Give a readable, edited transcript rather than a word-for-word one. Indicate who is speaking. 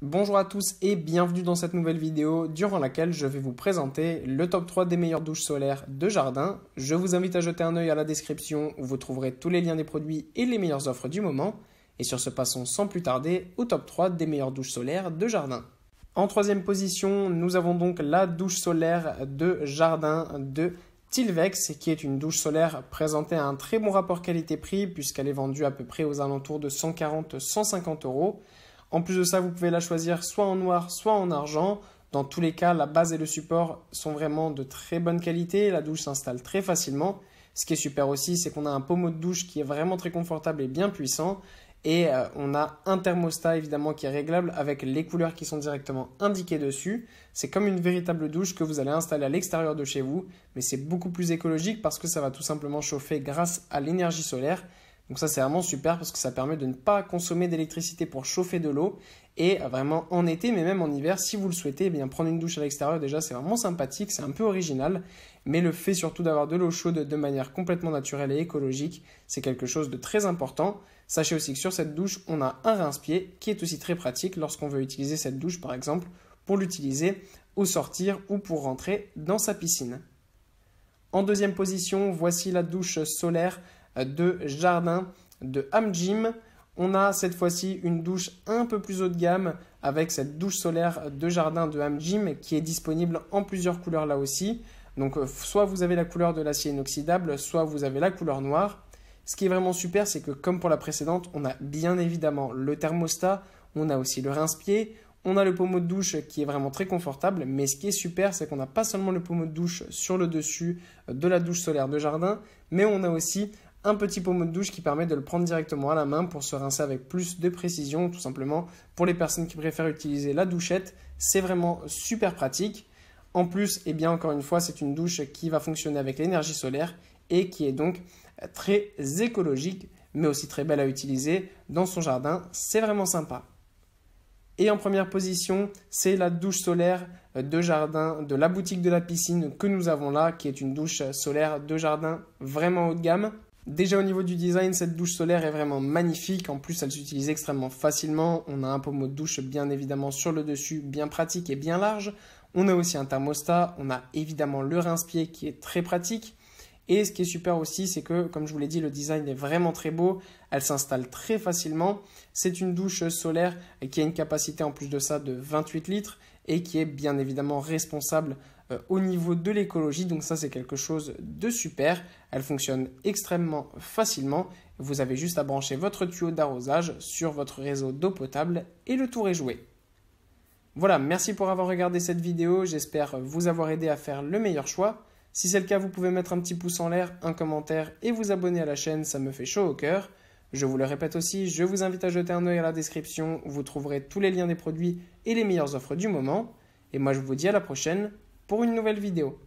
Speaker 1: Bonjour à tous et bienvenue dans cette nouvelle vidéo durant laquelle je vais vous présenter le top 3 des meilleures douches solaires de jardin. Je vous invite à jeter un œil à la description où vous trouverez tous les liens des produits et les meilleures offres du moment. Et sur ce, passons sans plus tarder au top 3 des meilleures douches solaires de jardin. En troisième position, nous avons donc la douche solaire de jardin de Tilvex, qui est une douche solaire présentée à un très bon rapport qualité-prix puisqu'elle est vendue à peu près aux alentours de 140-150 euros. En plus de ça, vous pouvez la choisir soit en noir, soit en argent. Dans tous les cas, la base et le support sont vraiment de très bonne qualité. La douche s'installe très facilement. Ce qui est super aussi, c'est qu'on a un pommeau de douche qui est vraiment très confortable et bien puissant. Et on a un thermostat évidemment qui est réglable avec les couleurs qui sont directement indiquées dessus. C'est comme une véritable douche que vous allez installer à l'extérieur de chez vous. Mais c'est beaucoup plus écologique parce que ça va tout simplement chauffer grâce à l'énergie solaire. Donc ça c'est vraiment super parce que ça permet de ne pas consommer d'électricité pour chauffer de l'eau et vraiment en été mais même en hiver si vous le souhaitez, eh bien prendre une douche à l'extérieur déjà c'est vraiment sympathique, c'est un peu original mais le fait surtout d'avoir de l'eau chaude de manière complètement naturelle et écologique c'est quelque chose de très important. Sachez aussi que sur cette douche on a un rince-pied qui est aussi très pratique lorsqu'on veut utiliser cette douche par exemple pour l'utiliser au sortir ou pour rentrer dans sa piscine. En deuxième position, voici la douche solaire de jardin de Amjim. On a cette fois-ci une douche un peu plus haut de gamme avec cette douche solaire de jardin de Amjim qui est disponible en plusieurs couleurs là aussi. Donc soit vous avez la couleur de l'acier inoxydable, soit vous avez la couleur noire. Ce qui est vraiment super, c'est que comme pour la précédente, on a bien évidemment le thermostat, on a aussi le rince-pied, on a le pommeau de douche qui est vraiment très confortable, mais ce qui est super, c'est qu'on n'a pas seulement le pommeau de douche sur le dessus de la douche solaire de jardin, mais on a aussi un petit pommeau de douche qui permet de le prendre directement à la main pour se rincer avec plus de précision, tout simplement. Pour les personnes qui préfèrent utiliser la douchette, c'est vraiment super pratique. En plus, eh bien, encore une fois, c'est une douche qui va fonctionner avec l'énergie solaire et qui est donc très écologique, mais aussi très belle à utiliser dans son jardin. C'est vraiment sympa. Et en première position, c'est la douche solaire de jardin de la boutique de la piscine que nous avons là, qui est une douche solaire de jardin vraiment haut de gamme. Déjà au niveau du design, cette douche solaire est vraiment magnifique. En plus, elle s'utilise extrêmement facilement. On a un pommeau de douche bien évidemment sur le dessus, bien pratique et bien large. On a aussi un thermostat. On a évidemment le rince-pied qui est très pratique. Et ce qui est super aussi, c'est que, comme je vous l'ai dit, le design est vraiment très beau. Elle s'installe très facilement. C'est une douche solaire qui a une capacité en plus de ça de 28 litres et qui est bien évidemment responsable au niveau de l'écologie. Donc ça, c'est quelque chose de super. Elle fonctionne extrêmement facilement. Vous avez juste à brancher votre tuyau d'arrosage sur votre réseau d'eau potable et le tour est joué. Voilà, merci pour avoir regardé cette vidéo. J'espère vous avoir aidé à faire le meilleur choix. Si c'est le cas, vous pouvez mettre un petit pouce en l'air, un commentaire et vous abonner à la chaîne, ça me fait chaud au cœur. Je vous le répète aussi, je vous invite à jeter un œil à la description où vous trouverez tous les liens des produits et les meilleures offres du moment. Et moi, je vous dis à la prochaine pour une nouvelle vidéo.